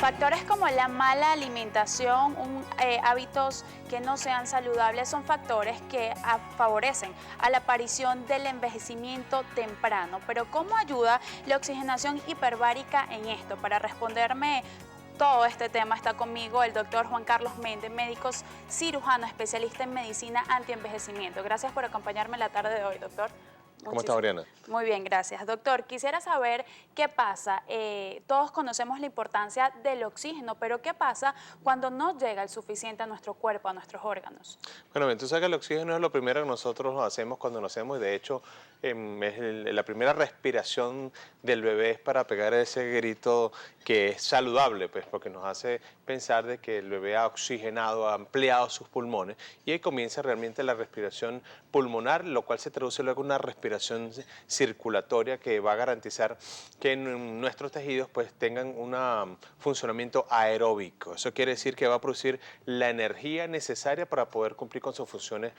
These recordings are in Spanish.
Factores como la mala alimentación, hábitos que no sean saludables son factores que favorecen a la aparición del envejecimiento temprano. Pero ¿cómo ayuda la oxigenación hiperbárica en esto? Para responderme todo este tema está conmigo el doctor Juan Carlos Méndez, médico cirujano, especialista en medicina antienvejecimiento. Gracias por acompañarme la tarde de hoy, doctor. ¿Cómo estás, Oriana? Muy bien, gracias. Doctor, quisiera saber qué pasa. Todos conocemos la importancia del oxígeno, pero ¿qué pasa cuando no llega el suficiente a nuestro cuerpo, a nuestros órganos? Bueno, bien, tú sabes que el oxígeno es lo primero que nosotros hacemos cuando nacemos y de hecho la primera respiración del bebé es para pegar ese grito que es saludable, pues porque nos hace pensar de que el bebé ha oxigenado, ha ampliado sus pulmones y ahí comienza realmente la respiración pulmonar, lo cual se traduce luego en una respiración circulatoria que va a garantizar que nuestros tejidos pues tengan un funcionamiento aeróbico. Eso quiere decir que va a producir la energía necesaria para poder cumplir con sus funciones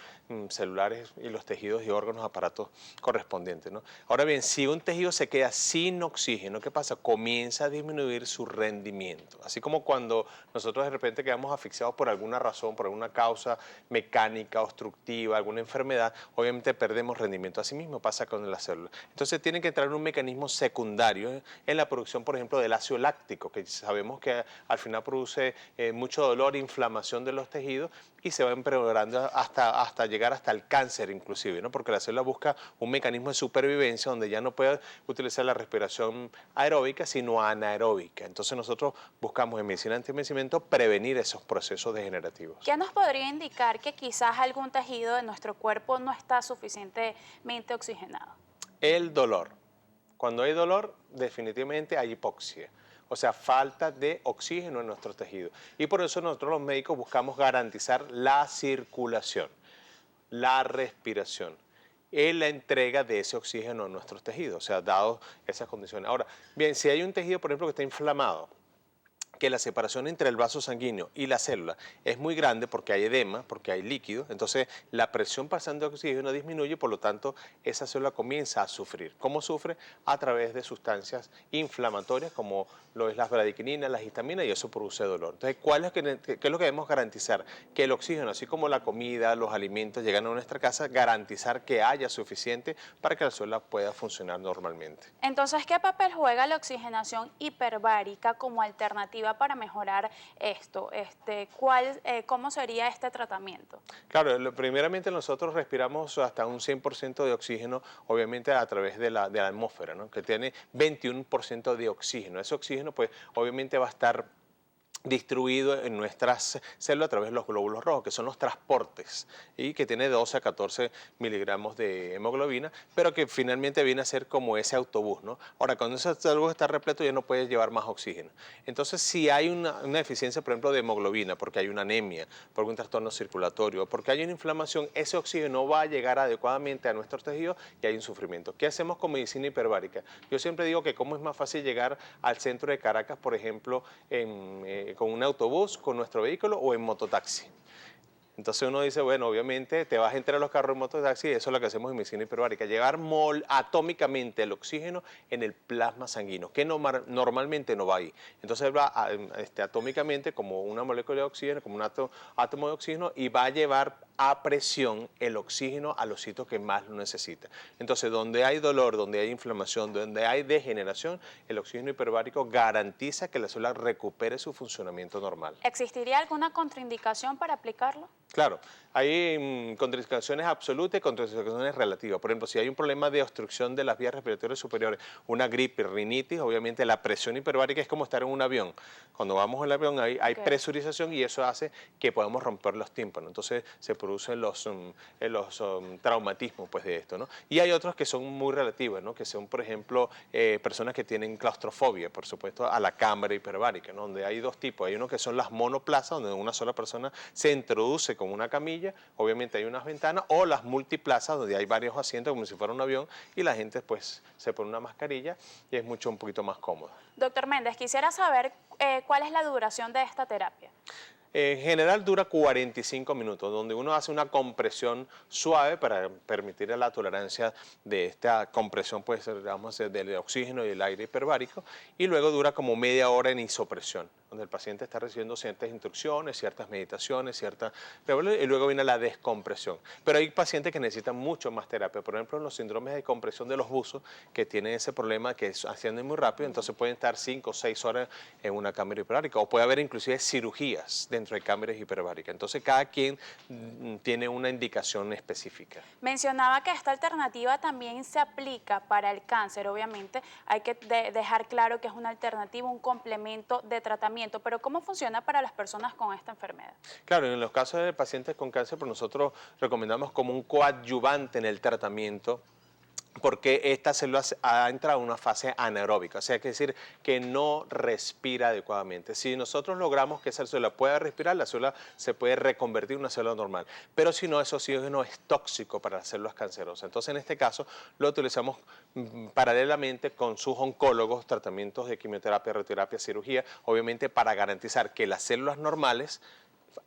celulares y los tejidos y órganos, aparatos correspondientes, ¿no? Ahora bien, si un tejido se queda sin oxígeno, ¿qué pasa? Comienza a disminuir su rendimiento. Así como cuando nosotros de repente quedamos asfixiados por alguna razón, por alguna causa mecánica, obstructiva, alguna enfermedad, obviamente perdemos rendimiento. Así mismo pasa con las células. Entonces tiene que entrar un mecanismo secundario en la producción, por ejemplo, del ácido láctico, que sabemos que al final produce mucho dolor, inflamación de los tejidos y se va empeorando hasta llegar hasta el cáncer inclusive, ¿no? Porque la célula busca un mecanismo de supervivencia donde ya no puede utilizar la respiración aeróbica, sino anaeróbica. Entonces nosotros buscamos en medicina antienvejecimiento prevenir esos procesos degenerativos. ¿Qué nos podría indicar que quizás algún tejido de nuestro cuerpo no está suficientemente oxigenado? El dolor. Cuando hay dolor, definitivamente hay hipoxia. O sea, falta de oxígeno en nuestros tejidos. Y por eso nosotros los médicos buscamos garantizar la circulación, la respiración y la entrega de ese oxígeno a nuestros tejidos, o sea, dado esas condiciones. Ahora, bien, si hay un tejido, por ejemplo, que está inflamado, que la separación entre el vaso sanguíneo y la célula es muy grande porque hay edema, porque hay líquido, entonces la presión pasando de oxígeno disminuye, por lo tanto esa célula comienza a sufrir. ¿Cómo sufre? A través de sustancias inflamatorias como lo es las bradicininas, las histaminas y eso produce dolor. Entonces, ¿qué es lo que debemos garantizar? Que el oxígeno, así como la comida, los alimentos llegan a nuestra casa, garantizar que haya suficiente para que la célula pueda funcionar normalmente. Entonces, ¿qué papel juega la oxigenación hiperbárica como alternativa para mejorar esto? ¿Cómo sería este tratamiento? Claro, primeramente nosotros respiramos hasta un 100% de oxígeno, obviamente a través de la atmósfera, ¿no? Que tiene 21% de oxígeno. Ese oxígeno, pues, obviamente va a estar distribuido en nuestras células a través de los glóbulos rojos, que son los transportes, y que tiene 12 a 14 miligramos de hemoglobina, pero que finalmente viene a ser como ese autobús, ¿no? Ahora, cuando ese autobús está repleto ya no puede llevar más oxígeno. Entonces, si hay una deficiencia, por ejemplo, de hemoglobina, porque hay una anemia, por un trastorno circulatorio, porque hay una inflamación, ese oxígeno no va a llegar adecuadamente a nuestros tejidos y hay un sufrimiento. ¿Qué hacemos con medicina hiperbárica? Yo siempre digo que cómo es más fácil llegar al centro de Caracas, por ejemplo, con un autobús, con nuestro vehículo o en mototaxi. Entonces uno dice, bueno, obviamente te vas a entrar a los carros en mototaxi y eso es lo que hacemos en medicina hiperbárica, llevar atómicamente el oxígeno en el plasma sanguíneo, que normalmente no va ahí. Entonces va atómicamente como una molécula de oxígeno, como un átomo de oxígeno y va a llevar a presión el oxígeno a los sitios que más lo necesitan. Entonces, donde hay dolor, donde hay inflamación, donde hay degeneración, el oxígeno hiperbárico garantiza que la célula recupere su funcionamiento normal. ¿Existiría alguna contraindicación para aplicarlo? Claro, hay contraindicaciones absolutas y contraindicaciones relativas. Por ejemplo, si hay un problema de obstrucción de las vías respiratorias superiores, una gripe, rinitis, obviamente la presión hiperbárica es como estar en un avión. Cuando vamos en el avión hay presurización y eso hace que podamos romper los tímpanos. Entonces se producen los traumatismos pues, de esto, ¿no? Y hay otros que son muy relativos, ¿no? Que son, por ejemplo, personas que tienen claustrofobia, por supuesto, a la cámara hiperbárica, ¿no? Donde hay dos tipos. Hay uno que son las monoplazas, donde una sola persona se introduce con una camilla, obviamente hay unas ventanas, o las multiplazas, donde hay varios asientos, como si fuera un avión, y la gente pues se pone una mascarilla y es un poquito más cómodo. Doctor Méndez, quisiera saber cuál es la duración de esta terapia. En general dura 45 minutos, donde uno hace una compresión suave para permitir la tolerancia de esta compresión, pues, vamos a decir, del oxígeno y del aire hiperbárico, y luego dura como media hora en isopresión, donde el paciente está recibiendo ciertas instrucciones, ciertas meditaciones, y luego viene la descompresión. Pero hay pacientes que necesitan mucho más terapia, por ejemplo, en los síndromes de compresión de los buzos, que tienen ese problema que ascienden muy rápido, entonces pueden estar 5 o 6 horas en una cámara hiperbárica, o puede haber inclusive cirugías dentro de cámaras hiperbáricas. Entonces cada quien tiene una indicación específica. Mencionaba que esta alternativa también se aplica para el cáncer. Obviamente hay que dejar claro que es una alternativa, un complemento de tratamiento, pero ¿cómo funciona para las personas con esta enfermedad? Claro, en los casos de pacientes con cáncer, pues nosotros recomendamos como un coadyuvante en el tratamiento, porque esta célula ha entrado en una fase anaeróbica, o sea, que decir que no respira adecuadamente. Si nosotros logramos que esa célula pueda respirar, la célula se puede reconvertir en una célula normal, pero si no, ese oxígeno es tóxico para las células cancerosas. Entonces, en este caso, lo utilizamos paralelamente con sus oncólogos, tratamientos de quimioterapia, radioterapia, cirugía, obviamente para garantizar que las células normales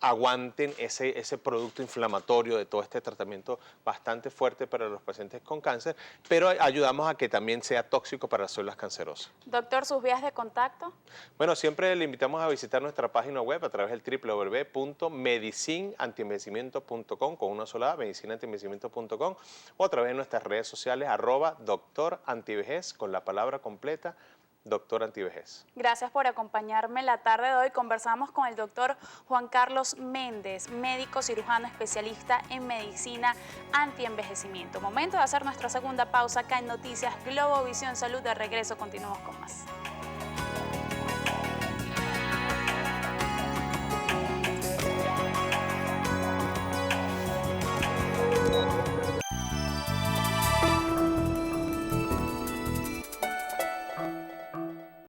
aguanten ese producto inflamatorio de todo este tratamiento bastante fuerte para los pacientes con cáncer, pero ayudamos a que también sea tóxico para las células cancerosas. Doctor, ¿sus vías de contacto? Bueno, siempre le invitamos a visitar nuestra página web a través del www.medicinantienvejecimiento.com, con una sola A, medicinantienvejecimiento.com, o a través de nuestras redes sociales, @doctorantivejez, con la palabra completa, Doctor Antivejez. Gracias por acompañarme la tarde de hoy. Conversamos con el doctor Juan Carlos Méndez, médico cirujano especialista en medicina antienvejecimiento. Momento de hacer nuestra segunda pausa acá en Noticias Globovisión Salud. De regreso continuamos con más.